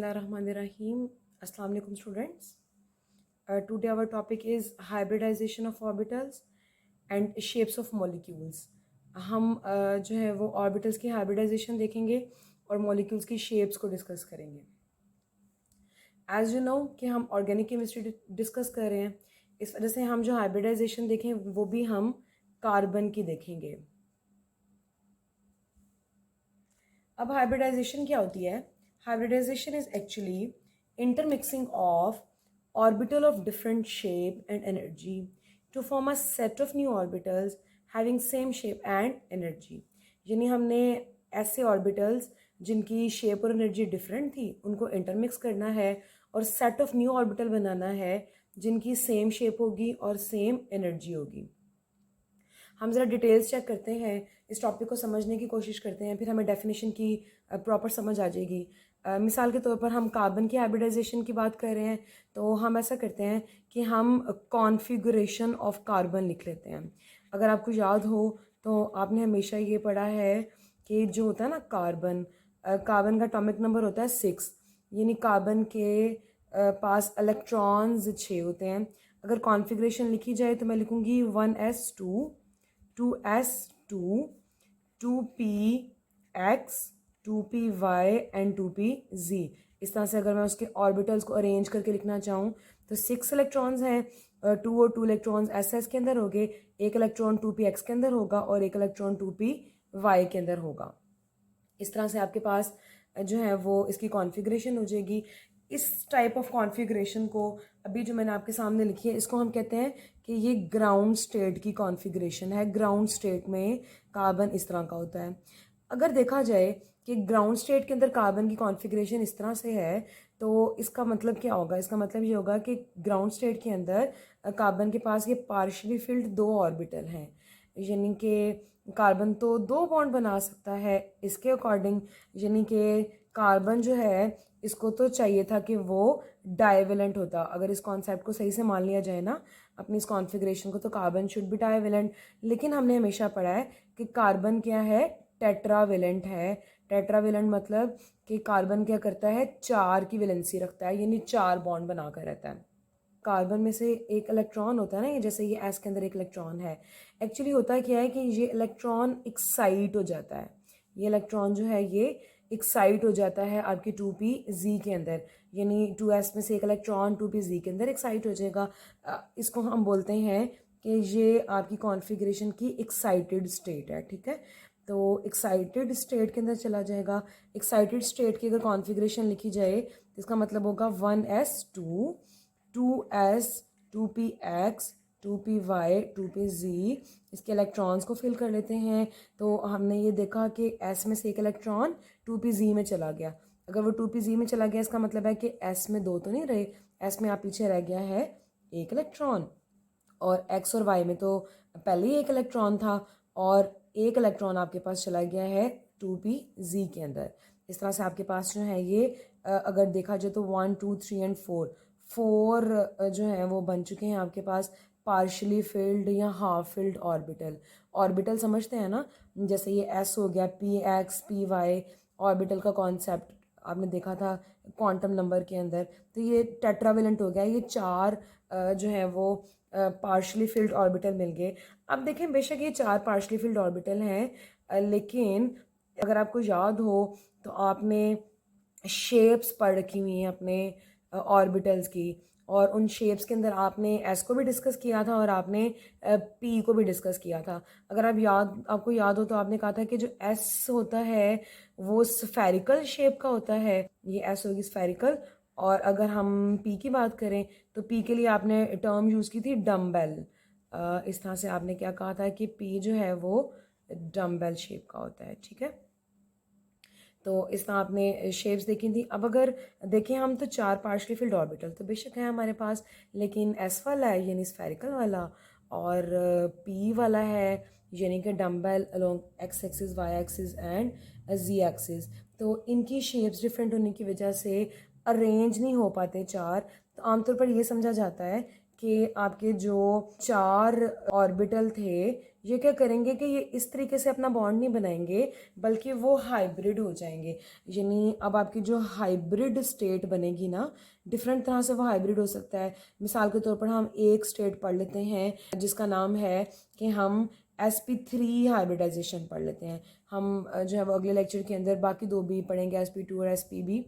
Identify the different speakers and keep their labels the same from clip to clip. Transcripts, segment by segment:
Speaker 1: Bismillahirrahmanirrahim. Assalamu alaikum students. Today our topic is hybridization of orbitals and shapes of molecules. हम जो है वो orbitals की hybridisation देखेंगे और मॉलिक्यूल्स की शेप्स को डिस्कस करेंगे. एज यू नो कि हम ऑर्गेनिक केमिस्ट्री डिस्कस कर रहे हैं, इस वजह से हम जो हाइब्रिडाइजेशन देखें वो भी हम कार्बन की देखेंगे. अब हाइब्रिडाइजेशन क्या होती है? Hybridization is actually intermixing of orbital of different shape and energy to form a set of new orbitals having same shape and energy. यानी हमने ऐसे ऑर्बिटल्स जिनकी शेप और एनर्जी डिफरेंट थी उनको इंटरमिक्स करना है और सेट ऑफ न्यू ऑर्बिटल बनाना है जिनकी सेम शेप होगी और सेम एनर्जी होगी. हम ज़रा डिटेल्स चेक करते हैं, इस टॉपिक को समझने की कोशिश करते हैं, फिर हमें डेफिनेशन की प्रॉपर समझ आ जाएगी. मिसाल के तौर पर हम कार्बन की हाइब्रिडाइजेशन की बात कर रहे हैं तो हम ऐसा करते हैं कि हम कॉन्फ़िगरेशन ऑफ कार्बन लिख लेते हैं. अगर आपको याद हो तो आपने हमेशा ये पढ़ा है कि जो होता है ना कार्बन का एटॉमिक नंबर होता है 6, यानी कार्बन के पास इलेक्ट्रॉन्स 6 होते हैं. अगर कॉन्फ़िगरेशन लिखी जाए तो मैं लिखूँगी 1s2 2s2 2px 2py and 2pz. इस तरह से अगर मैं उसके ऑर्बिटल्स को अरेंज करके लिखना चाहूँ तो 6 इलेक्ट्रॉन्स हैं, 2 और 2 इलेक्ट्रॉन्स ss के अंदर होंगे, एक इलेक्ट्रॉन 2px के अंदर होगा और एक इलेक्ट्रॉन 2py के अंदर होगा. इस तरह से आपके पास जो है वो इसकी कॉन्फ़िगरेशन हो जाएगी. इस टाइप ऑफ कॉन्फ़िगरेशन को अभी जो मैंने आपके सामने लिखी है इसको हम कहते हैं कि ये ग्राउंड स्टेट की कॉन्फ़िगरेशन है. ग्राउंड स्टेट में कार्बन इस तरह का होता है. अगर देखा जाए कि ग्राउंड स्टेट के अंदर कार्बन की कॉन्फ़िगरेशन इस तरह से है तो इसका मतलब क्या होगा? इसका मतलब ये होगा कि ग्राउंड स्टेट के अंदर कार्बन के पास ये पार्शली फिल्ड 2 ऑर्बिटल हैं, यानी कि कार्बन तो 2 बॉन्ड बना सकता है इसके अकॉर्डिंग, यानी कि कार्बन जो है इसको तो चाहिए था कि वो डाइवेलेंट होता. अगर इस कॉन्सेप्ट को सही से मान लिया जाए ना अपनी इस कॉन्फ़िगरेशन को, तो कार्बन शुड बी डाइवेलेंट. लेकिन हमने हमेशा पढ़ा है कि कार्बन क्या है? टेट्रावेलेंट है. टेट्रावेलेंट मतलब कि कार्बन क्या करता है? 4 की वैलेंसी रखता है, यानी 4 बॉन्ड बनाकर रहता है. कार्बन में से एक इलेक्ट्रॉन होता है ना, ये जैसे ये एस के अंदर एक इलेक्ट्रॉन है. एक्चुअली होता क्या है कि ये इलेक्ट्रॉन एक्साइट हो जाता है. ये इलेक्ट्रॉन जो है ये एक्साइट हो जाता है आपकी 2pz के अंदर, यानी 2s में से एक इलेक्ट्रॉन 2pz के अंदर एक्साइट हो जाएगा. इसको हम बोलते हैं कि ये आपकी कॉन्फ़िगरेशन की एक्साइटेड स्टेट है. ठीक है, तो एक्साइटेड स्टेट के अंदर चला जाएगा. एक्साइटेड स्टेट की अगर कॉन्फ़िगरेशन लिखी जाए तो इसका मतलब होगा 1s2 2s 2px 2py 2pz. इसके इलेक्ट्रॉन्स को फिल कर लेते हैं तो हमने ये देखा कि s में से एक इलेक्ट्रॉन 2pz में चला गया. अगर वो 2pz में चला गया इसका मतलब है कि s में 2 तो नहीं रहे, s में आप पीछे रह गया है एक इलेक्ट्रॉन, और x और y में तो पहले ही एक इलेक्ट्रॉन था और एक इलेक्ट्रॉन आपके पास चला गया है 2pz के अंदर. इस तरह से आपके पास जो है ये अगर देखा जाए तो 1 2 3 एंड 4 जो है वो बन चुके हैं आपके पास पार्शली फिल्ड या हाफ फिल्ड ऑर्बिटल. ऑर्बिटल समझते हैं ना, जैसे ये s हो गया, px py ऑर्बिटल का कॉन्सेप्ट आपने देखा था क्वांटम नंबर के अंदर. तो ये टेट्रावेलेंट हो गया, ये 4 जो है वो पार्शली फिल्ड ऑर्बिटल मिल गए. अब देखें बेशक ये 4 पार्शली फिल्ड ऑर्बिटल हैं, लेकिन अगर आपको याद हो तो आपने शेप्स पढ़ रखी हुई हैं अपने ऑर्बिटल्स की, और उन शेप्स के अंदर आपने एस को भी डिस्कस किया था और आपने पी को भी डिस्कस किया था. अगर आपको याद हो तो आपने कहा था कि जो एस होता है वो स्फेरिकल शेप का होता है, ये एस होगी स्फेरिकल. और अगर हम पी की बात करें तो पी के लिए आपने टर्म यूज़ की थी डम्बेल. इस तरह से आपने क्या कहा था कि पी जो है वो डम्बेल शेप का होता है. ठीक है, तो इस तरह आपने शेप्स देखी थी. अब अगर देखें हम तो 4 पार्शली फिल्ड ऑर्बिटल तो बेशक है हमारे पास, लेकिन एस वाला है यानी स्फेरिकल वाला, और पी वाला है यानी कि dumbbell along X axis Y axis and Z axis. तो इनकी शेप्स डिफरेंट होने की वजह से अरेंज नहीं हो पाते 4. तो आमतौर पर ये समझा जाता है कि आपके जो 4 ऑर्बिटल थे ये क्या करेंगे कि ये इस तरीके से अपना बॉन्ड नहीं बनाएंगे, बल्कि वो हाइब्रिड हो जाएंगे। यानी अब आपकी जो हाइब्रिड स्टेट बनेगी ना, डिफरेंट तरह से वो हाइब्रिड हो सकता है। मिसाल के तौर पर हम एक स्टेट पढ़ लेते हैं जिसका नाम है कि हम sp3 हाइब्रिडाइजेशन पढ़ लेते हैं। हम जो है वो अगले लेक्चर के अंदर बाकी दो भी पढ़ेंगे, sp2 और sp भी।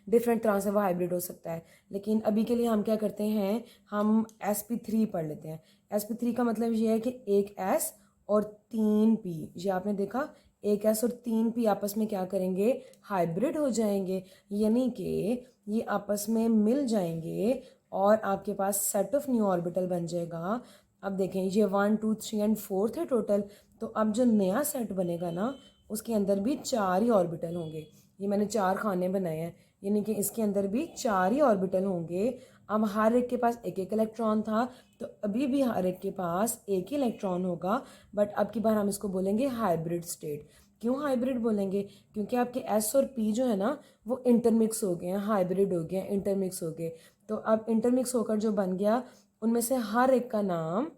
Speaker 1: डिफरेंट तरह से वो हाइब्रिड हो सकता है, लेकिन अभी के लिए हम क्या करते हैं, हम sp3 पढ़ लेते हैं। sp3 का मतलब ये है कि एक s और 3p, ये आपने देखा, एक s और 3p आपस में क्या करेंगे, हाइब्रिड हो जाएंगे, यानी कि ये आपस में मिल जाएंगे और आपके पास सेट ऑफ न्यू ऑर्बिटल बन जाएगा। अब देखें, ये 1 2 3 एंड 4 थे टोटल, तो अब जो नया सेट बनेगा ना, उसके अंदर भी 4 ही ऑर्बिटल होंगे। ये मैंने 4 खाने बनाए हैं, यानी कि इसके अंदर भी 4 ही ऑर्बिटल होंगे। अब हर एक के पास एक एक इलेक्ट्रॉन था, तो अभी भी हर एक के पास एक ही इलेक्ट्रॉन होगा, बट अब की बार हम इसको बोलेंगे हाइब्रिड स्टेट। क्यों हाइब्रिड बोलेंगे, क्योंकि आपके एस और पी जो है ना, वो इंटरमिक्स हो गए हैं, हाइब्रिड हो गए हैं, इंटरमिक्स हो गए। तो अब इंटरमिक्स होकर जो बन गया, उनमें से हर एक का नाम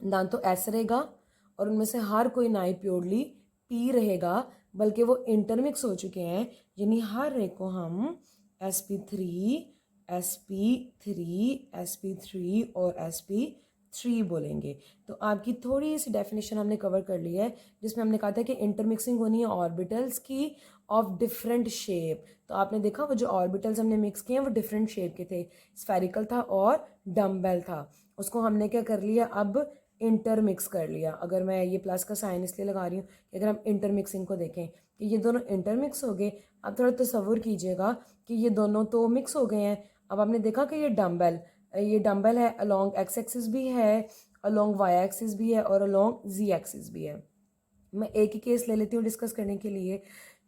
Speaker 1: ना तो एस रहेगा, और उनमें से हर कोई ना ही प्योरली पी रहेगा, बल्कि वो इंटरमिक्स हो चुके हैं। यानी हर एक को हम sp3 sp3 sp3 और sp3 बोलेंगे। तो आपकी थोड़ी सी डेफिनेशन हमने कवर कर ली है, जिसमें हमने कहा था कि इंटरमिक्सिंग होनी है ऑर्बिटल्स की ऑफ डिफरेंट शेप। तो आपने देखा वो जो ऑर्बिटल्स हमने मिक्स किए हैं वो डिफरेंट शेप के थे, स्फेरिकल था और डम्बेल था। उसको हमने क्या कर लिया, अब इंटरमिक्स कर लिया। अगर मैं ये प्लस का साइन इसलिए लगा रही हूँ कि अगर हम इंटरमिक्सिंग को देखें कि ये दोनों इंटरमिक्स हो गए। अब थोड़ा तसव्वुर कीजिएगा कि ये दोनों तो मिक्स हो गए हैं। अब आपने देखा कि ये डम्बल है, अलोंग एक्स एक्सिस भी है, अलोंग वाई एक्सिस भी है और अलोंग जी एक्सिस भी है। मैं एक ही केस ले लेती हूँ डिस्कस करने के लिए।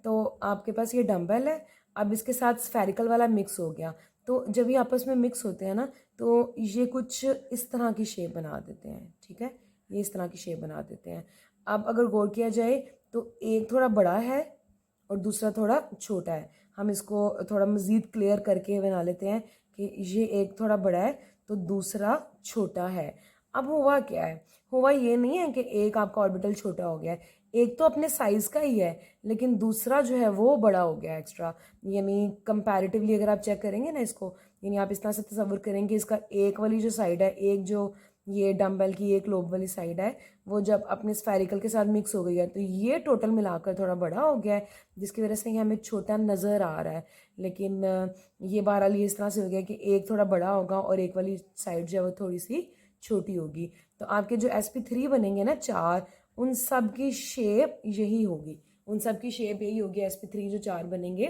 Speaker 1: तो आपके पास ये डम्बल है, अब इसके साथ स्फेरिकल वाला मिक्स हो गया। तो जब ये आपस में मिक्स होते हैं ना, तो ये कुछ इस तरह की शेप बना देते हैं, ठीक है, ये इस तरह की शेप बना देते हैं। अब अगर गौर किया जाए तो एक थोड़ा बड़ा है और दूसरा थोड़ा छोटा है। हम इसको थोड़ा मज़ीद क्लियर करके बना लेते हैं कि ये एक थोड़ा बड़ा है तो दूसरा छोटा है। अब हुआ क्या है, हुआ ये नहीं है कि एक आपका ऑर्बिटल छोटा हो गया है, एक तो अपने साइज़ का ही है, लेकिन दूसरा जो है वो बड़ा हो गया एक्स्ट्रा। यानी कंपैरेटिवली अगर आप चेक करेंगे ना इसको, यानी आप इस तरह से तसव्वुर करेंगे, इसका एक वाली जो साइड है, एक जो ये डम्बल की एक लोब वाली साइड है, वो जब अपने स्फेरिकल के साथ मिक्स हो गई है, तो ये टोटल मिलाकर थोड़ा बड़ा हो गया है, जिसकी वजह से ये हमें छोटा नज़र आ रहा है। लेकिन ये बहरहाल ये इस तरह से हो गया कि एक थोड़ा बड़ा होगा और एक वाली साइड जो है वो थोड़ी सी छोटी होगी। तो आपके जो sp3 बनेंगे ना 4, उन सब की शेप यही होगी, उन सब की शेप यही होगी, sp3 जो 4 बनेंगे।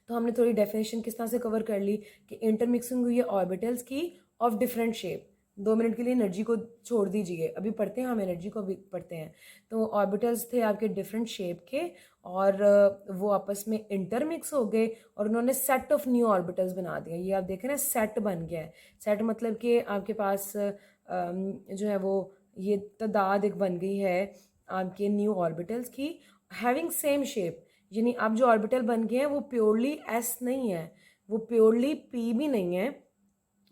Speaker 1: तो हमने थोड़ी डेफिनेशन किस तरह से कवर कर ली कि इंटरमिक्सिंग हुई है ऑर्बिटल्स की ऑफ डिफरेंट शेप। 2 मिनट के लिए एनर्जी को छोड़ दीजिए, अभी पढ़ते हैं, हम एनर्जी को भी पढ़ते हैं। तो ऑर्बिटल्स थे आपके डिफरेंट शेप के, और वो आपस में इंटरमिक्स हो गए और उन्होंने सेट ऑफ न्यू ऑर्बिटल्स बना दिया। ये आप देखें ना, सेट बन गया है। सेट मतलब कि आपके पास जो है वो ये तादाद एक बन गई है आपके न्यू ऑर्बिटल्स की, हैविंग सेम शेप। यानी अब जो ऑर्बिटल बन गए हैं वो प्योरली एस नहीं है, वो प्योरली पी भी नहीं है,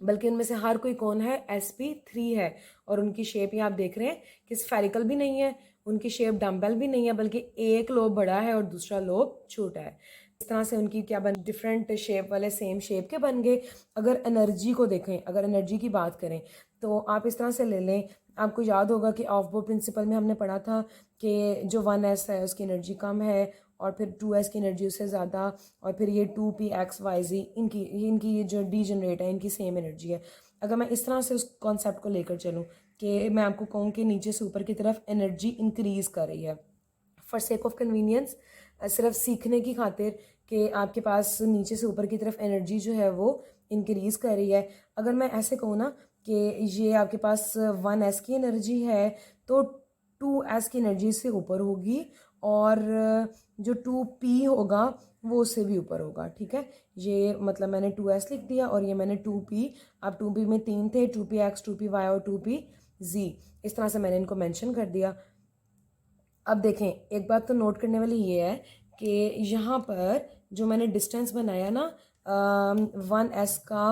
Speaker 1: बल्कि उनमें से हर कोई कौन है, sp3 है। और उनकी शेप ये आप देख रहे हैं कि स्फेरिकल भी नहीं है, उनकी शेप डम्बल भी नहीं है, बल्कि एक लोब बड़ा है और दूसरा लोब छोटा है। इस तरह से उनकी क्या बन, डिफरेंट शेप वाले सेम शेप के बन गए। अगर एनर्जी को देखें, अगर एनर्जी की बात करें, तो आप इस तरह से ले लें। आपको याद होगा कि ऑफ बोर्ड प्रिंसिपल में हमने पढ़ा था कि जो 1s है उसकी एनर्जी कम है, और फिर 2s की एनर्जी उससे ज़्यादा, और फिर ये 2p(x,y,z) इनकी ये जो डी जनरेट है इनकी सेम एनर्जी है। अगर मैं इस तरह से उस कॉन्सेप्ट को लेकर चलूँ कि मैं आपको कहूँ कि नीचे से ऊपर की तरफ एनर्जी इंक्रीज़ कर रही है, फॉर सेक ऑफ कन्वीनियंस, सिर्फ सीखने की खातिर कि आपके पास नीचे से ऊपर की तरफ एनर्जी जो है वो इंक्रीज़ कर रही है। अगर मैं ऐसे कहूँ ना कि ये आपके पास 1s की एनर्जी है, तो 2s की एनर्जी से ऊपर होगी, और जो 2p होगा वो उससे भी ऊपर होगा, ठीक है। ये मतलब मैंने 2s लिख दिया और ये मैंने 2p, अब 2p में 3 थे, 2px 2py और 2pz, इस तरह से मैंने इनको मेंशन कर दिया। अब देखें, एक बात तो नोट करने वाली ये है कि यहाँ पर जो मैंने डिस्टेंस बनाया ना 1s का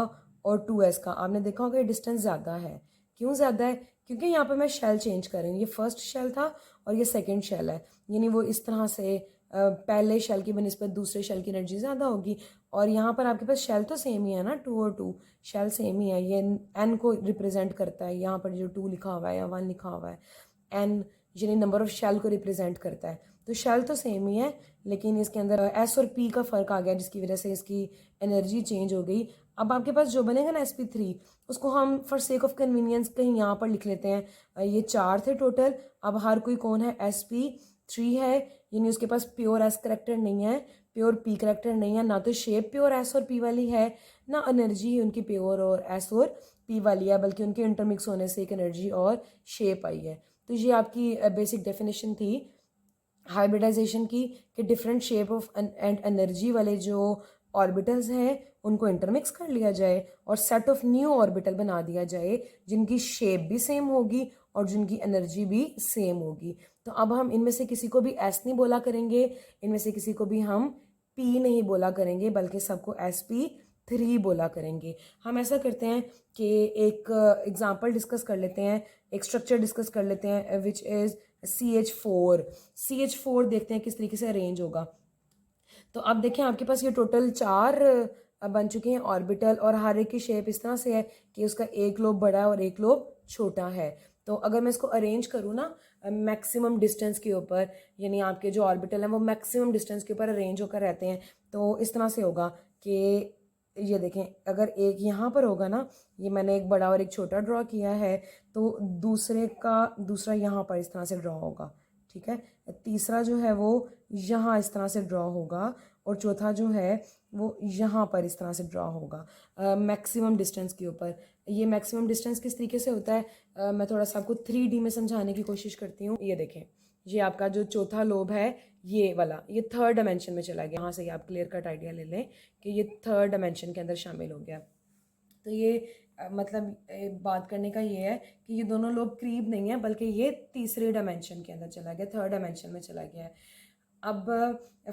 Speaker 1: और 2s का, आपने देखा होगा ये डिस्टेंस ज़्यादा है। क्यों ज़्यादा है, क्योंकि यहाँ पे मैं शेल चेंज कर रही हूँ, ये फर्स्ट शेल था और ये सेकंड शेल है, यानी वो इस तरह से पहले शेल की बनिस्बत दूसरे शेल की एनर्जी ज़्यादा होगी। और यहाँ पर आपके पास शेल तो सेम ही है ना, 2 और 2 शेल सेम ही है, ये एन को रिप्रेजेंट करता है, यहाँ पर जो 2 लिखा हुआ है या 1 लिखा हुआ है, एन यानी नंबर ऑफ शेल को रिप्रेजेंट करता है। तो शेल तो सेम ही है, लेकिन इसके अंदर एस और पी का फ़र्क आ गया, जिसकी वजह से इसकी एनर्जी चेंज हो गई। अब आपके पास जो बनेगा ना sp3, उसको हम फॉर सेक ऑफ कन्वीनियंस कहीं यहाँ पर लिख लेते हैं। ये 4 थे टोटल, अब हर कोई कौन है, sp3 है, यानी उसके पास प्योर एस करेक्टर नहीं है, प्योर पी करेक्टर नहीं है, ना तो शेप प्योर एस और पी वाली है, ना एनर्जी उनकी प्योर और एस और पी वाली है, बल्कि उनके इंटरमिक्स होने से एक एनर्जी और शेप आई है। तो ये आपकी बेसिक डेफिनेशन थी हाइब्रिडाइजेशन की, कि different shape of and energy वाले जो ऑर्बिटल्स हैं उनको इंटरमिक्स कर लिया जाए और सेट ऑफ न्यू ऑर्बिटल बना दिया जाए, जिनकी शेप भी सेम होगी और जिनकी एनर्जी भी सेम होगी। तो अब हम इनमें से किसी को भी एस नहीं बोला करेंगे, इनमें से किसी को भी हम पी नहीं बोला करेंगे, बल्कि सबको sp3 बोला करेंगे। हम ऐसा करते हैं कि एक एग्जांपल डिस्कस कर लेते हैं, एक स्ट्रक्चर डिस्कस कर लेते हैं, विच इज़ CH4 देखते हैं किस तरीके से अरेंज होगा। तो अब देखें आपके पास ये टोटल 4 बन चुके हैं ऑर्बिटल, और हर एक की शेप इस तरह से है कि उसका एक लोब बड़ा है और एक लोब छोटा है। तो अगर मैं इसको अरेंज करूँ ना मैक्सिमम डिस्टेंस के ऊपर, यानी आपके जो ऑर्बिटल हैं वो मैक्सिमम डिस्टेंस के ऊपर अरेंज होकर रहते हैं, तो इस तरह से होगा कि ये देखें, अगर एक यहाँ पर होगा ना, ये मैंने एक बड़ा और एक छोटा ड्रॉ किया है, तो दूसरा यहाँ पर इस तरह से ड्रॉ होगा, ठीक है। तीसरा जो है वो यहाँ इस तरह से ड्रॉ होगा, और चौथा जो है वो यहाँ पर इस तरह से ड्रॉ होगा मैक्सिमम डिस्टेंस के ऊपर। ये मैक्सिमम डिस्टेंस किस तरीके से होता है, मैं थोड़ा सा आपको 3D में समझाने की कोशिश करती हूँ। ये देखें, ये आपका जो चौथा लोब है ये वाला, ये थर्ड डायमेंशन में चला गया, यहाँ से आप क्लियर कट आइडिया ले लें कि ये थर्ड डायमेंशन के अंदर शामिल हो गया। तो ये मतलब बात करने का ये है कि ये दोनों लोब करीब नहीं है, बल्कि ये तीसरे डायमेंशन के अंदर चला गया, थर्ड डायमेंशन में चला गया है। अब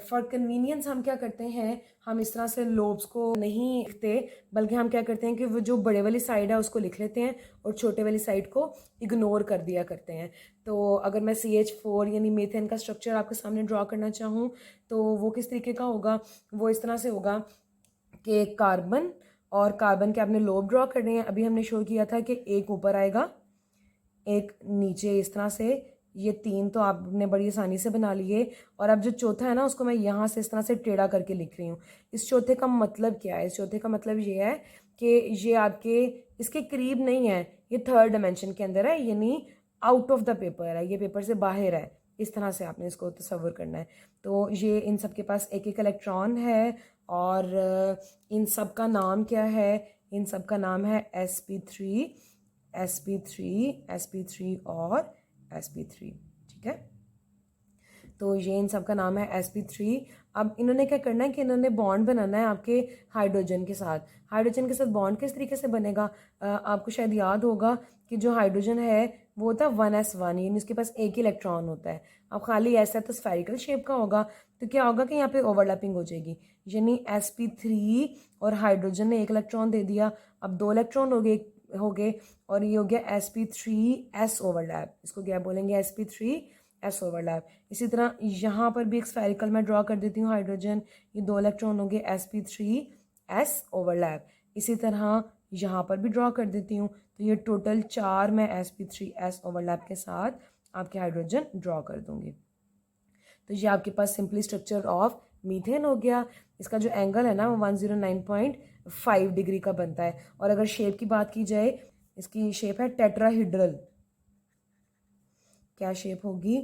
Speaker 1: फॉर कन्वीनियंस हम क्या करते हैं, हम इस तरह से लोब्स को नहीं लिखते, बल्कि हम क्या करते हैं कि वो जो बड़े वाली साइड है उसको लिख लेते हैं और छोटे वाली साइड को इग्नोर कर दिया करते हैं। तो अगर मैं CH4 यानी मीथेन का स्ट्रक्चर आपके सामने ड्रॉ करना चाहूँ तो वो किस तरीके का होगा, वो इस तरह से होगा कि कार्बन और कार्बन के आपने लोब ड्रॉ करने हैं। अभी हमने शो किया था कि एक ऊपर आएगा, एक नीचे, इस तरह से ये 3 तो आपने बड़ी आसानी से बना लिए। और अब जो चौथा है ना, उसको मैं यहाँ से इस तरह से टेढ़ा करके लिख रही हूँ। इस चौथे का मतलब क्या है, इस चौथे का मतलब ये है कि ये आपके इसके करीब नहीं है, ये थर्ड डायमेंशन के अंदर है, यानी आउट ऑफ द पेपर है, ये पेपर से बाहर है। इस तरह से आपने इसको तस्वर करना है। तो ये इन सब के पास एक एक इलेक्ट्रॉन है, और इन सब का नाम क्या है, इन सब का नाम है sp3 sp3 और sp3, ठीक है। तो ये इन सब का नाम है sp3। अब इन्होंने क्या करना है कि इन्होंने बॉन्ड बनाना है आपके हाइड्रोजन के साथ। हाइड्रोजन के साथ बॉन्ड किस तरीके से बनेगा, आपको शायद याद होगा कि जो हाइड्रोजन है वो होता है 1s1, यानी उसके पास एक ही इलेक्ट्रॉन होता है। अब खाली ऐसा तो स्फेरिकल शेप का होगा, तो क्या होगा कि यहाँ पे ओवरलैपिंग हो जाएगी, यानी sp3 और हाइड्रोजन ने एक इलेक्ट्रॉन दे दिया, अब 2 इलेक्ट्रॉन हो गए और ये हो गया sp3s ओवरलैप, इसको क्या बोलेंगे, sp3s ओवरलैप। इसी तरह यहाँ पर भी एक स्फेरिकल मैं ड्रॉ कर देती हूँ हाइड्रोजन, ये 2 इलेक्ट्रॉन हो गए sp3s ओवरलैप। इसी तरह यहाँ पर भी ड्रॉ कर देती हूँ, तो ये टोटल 4 मैं sp3s ओवरलैप के साथ आपके हाइड्रोजन ड्रॉ कर दूँगी। तो ये आपके पास सिंपली स्ट्रक्चर ऑफ मीथेन हो गया। इसका जो एंगल है ना वो 109.5 डिग्री का बनता है। और अगर शेप की बात की जाए, इसकी शेप है टेट्राहीड्रल। क्या शेप होगी,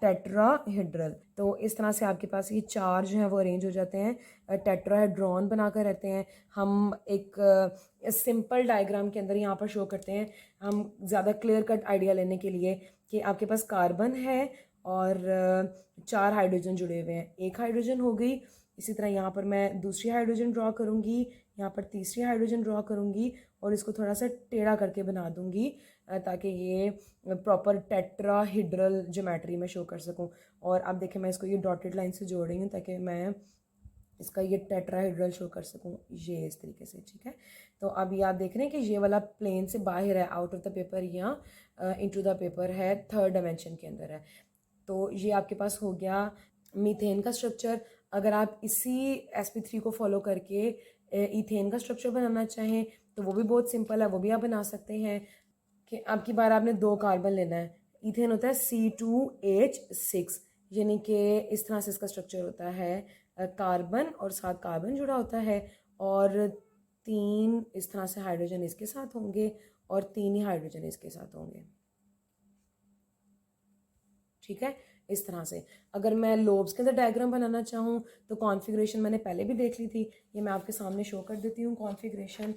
Speaker 1: टेट्राहीड्रल। तो इस तरह से आपके पास ये 4 जो है वो अरेंज हो जाते हैं, टेट्राहेड्रॉन बनाकर रहते हैं। हम एक सिंपल डायग्राम के अंदर यहाँ पर शो करते हैं, हम ज़्यादा क्लियर कट आइडिया लेने के लिए, कि आपके पास कार्बन है और 4 हाइड्रोजन जुड़े हुए हैं, एक हाइड्रोजन हो गई। इसी तरह यहाँ पर मैं दूसरी हाइड्रोजन ड्रॉ करूँगी, यहाँ पर तीसरी हाइड्रोजन ड्रॉ करूँगी और इसको थोड़ा सा टेढ़ा करके बना दूँगी, ताकि ये प्रॉपर टेट्राहीड्रल ज्योमेट्री में शो कर सकूँ। और अब देखें, मैं इसको ये डॉटेड लाइन से जोड़ रही हूँ ताकि मैं इसका ये टेट्राहेड्रल शो कर सकूँ, ये इस तरीके से, ठीक है। तो अब ये आप देख रहे हैं कि ये वाला प्लेन से बाहर है, आउट ऑफ द पेपर या इनटू द पेपर है, थर्ड डायमेंशन के अंदर है। तो ये आपके पास हो गया मीथेन का स्ट्रक्चर। अगर आप इसी sp3 को फॉलो करके इथेन का स्ट्रक्चर बनाना चाहें तो वो भी बहुत सिंपल है, वो भी आप बना सकते हैं। कि अब की बार आपने 2 कार्बन लेना है, इथेन होता है C2H6, यानी कि इस तरह से इसका स्ट्रक्चर होता है, कार्बन और साथ कार्बन जुड़ा होता है और 3 इस तरह से हाइड्रोजन इसके साथ होंगे और 3 ही हाइड्रोजन इसके साथ होंगे, ठीक है। इस तरह से अगर मैं लोब्स के अंदर डायग्राम बनाना चाहूँ तो कॉन्फ़िगरेशन मैंने पहले भी देख ली थी, ये मैं आपके सामने शो कर देती हूँ। कॉन्फ़िगरेशन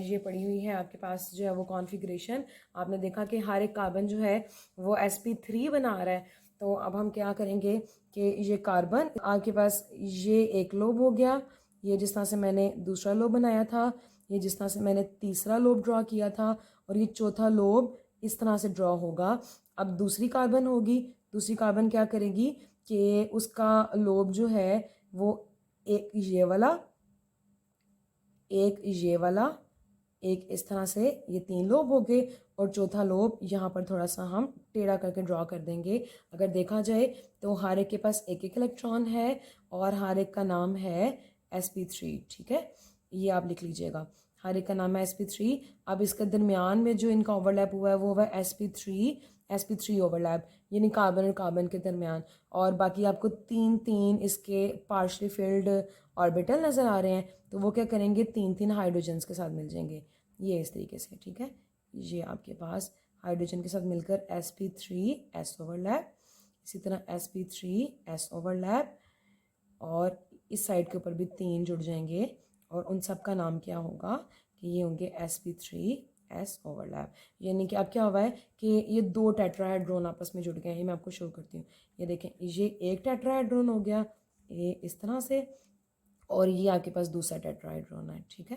Speaker 1: ये पड़ी हुई है आपके पास जो है वो कॉन्फ़िगरेशन। आपने देखा कि हर एक कार्बन जो है वो sp3 बना रहा है। तो अब हम क्या करेंगे कि ये कार्बन आपके पास ये एक लोब हो गया, ये जिस तरह से मैंने दूसरा लोब बनाया था, ये जिस तरह से मैंने तीसरा लोब ड्रॉ किया था, और ये चौथा लोब इस तरह से ड्रॉ होगा। अब दूसरी कार्बन होगी, दूसरी कार्बन क्या करेगी कि उसका लोब जो है वो एक ये वाला, एक ये वाला, एक इस तरह से, ये 3 लोब हो गए, और चौथा लोब यहाँ पर थोड़ा सा हम टेढ़ा करके ड्रॉ कर देंगे। अगर देखा जाए तो हर एक के पास एक एक इलेक्ट्रॉन है और हर एक का नाम है sp3, ठीक है। ये आप लिख लीजिएगा, हर एक का नाम है sp3। अब इसके दरमियान में जो इनका ओवरलैप हुआ है वो हुआ है sp3 ओवरलैप, यानी कार्बन और कार्बन के दरमियान। और बाकी आपको 3 इसके पार्शली फिल्ड ऑर्बिटल नज़र आ रहे हैं, तो वो क्या करेंगे, 3 हाइड्रोजन्स के साथ मिल जाएंगे, ये इस तरीके से, ठीक है। ये आपके पास हाइड्रोजन के साथ मिलकर sp3s ओवरलैप, इसी तरह sp3s ओवरलैप, और इस साइड के ऊपर भी 3 जुड़ जाएंगे, और उन सब का नाम क्या होगा कि ये होंगे sp3s ओवरलैप। यानी कि अब क्या हुआ है कि ये 2 टेट्राहेड्रोन आपस में जुड़ गए हैं। ये मैं आपको शो करती हूँ, ये देखें, ये एक टेट्राहेड्रोन हो गया, ये इस तरह से, और ये आपके पास दूसरा टेट्राहेड्रोन है, ठीक है।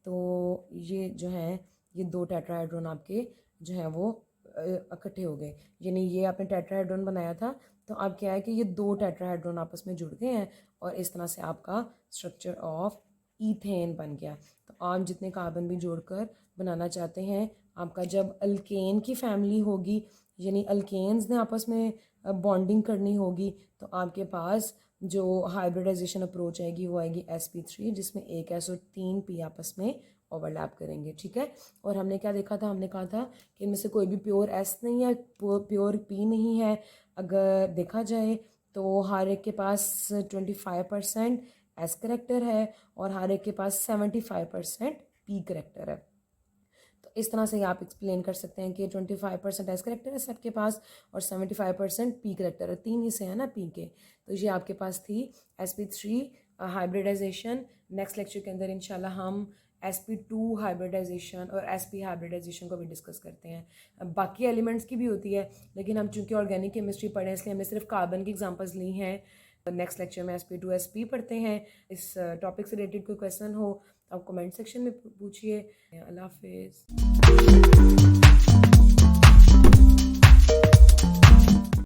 Speaker 1: तो ये जो है ये 2 टेट्राहेड्रोन आपके जो है वो इकट्ठे हो गए, यानी ये आपने टेट्राहेड्रोन बनाया था, तो अब क्या है कि ये 2 टेट्राहेड्रोन आपस में जुड़ गए हैं, और इस तरह से आपका स्ट्रक्चर ऑफ ईथेन बन गया। तो आप जितने कार्बन भी जोड़कर बनाना चाहते हैं, आपका जब अल्केन की फैमिली होगी, यानी अल्केन्स ने आपस में बॉन्डिंग करनी होगी, तो आपके पास जो हाइब्रिडाइजेशन अप्रोच आएगी वो आएगी sp3, जिसमें एक s और 3 p आपस में ओवरलैप करेंगे, ठीक है। और हमने क्या देखा था, हमने कहा था कि इनमें से कोई भी प्योर s नहीं है, प्योर p नहीं है। अगर देखा जाए तो हर एक के पास 25% s करेक्टर है और हर एक के पास 75% p करेक्टर है। तो इस तरह से आप एक्सप्लेन कर सकते हैं कि 25% एस करेक्टर है सबके पास और 75% पी करेक्टर है, 3 हिस्से हैं ना पी के। तो ये आपके पास थी sp3 हाइब्रिडाइजेशन। नेक्स्ट लेक्चर के अंदर इंशाल्लाह हम sp2 हाइब्रिडाइजेशन और sp हाइब्रिडाइजेशन को भी डिस्कस करते हैं। बाकी एलिमेंट्स की भी होती है, लेकिन हम चूँकि ऑर्गेनिक केमिस्ट्री पढ़े इसलिए हमने सिर्फ कार्बन की एग्जांपल्स ली हैं। नेक्स्ट लेक्चर में sp2 sp पढ़ते हैं। इस टॉपिक से रिलेटेड कोई क्वेश्चन हो तो आप कमेंट सेक्शन में पूछिए। अल्लाह हाफिज़।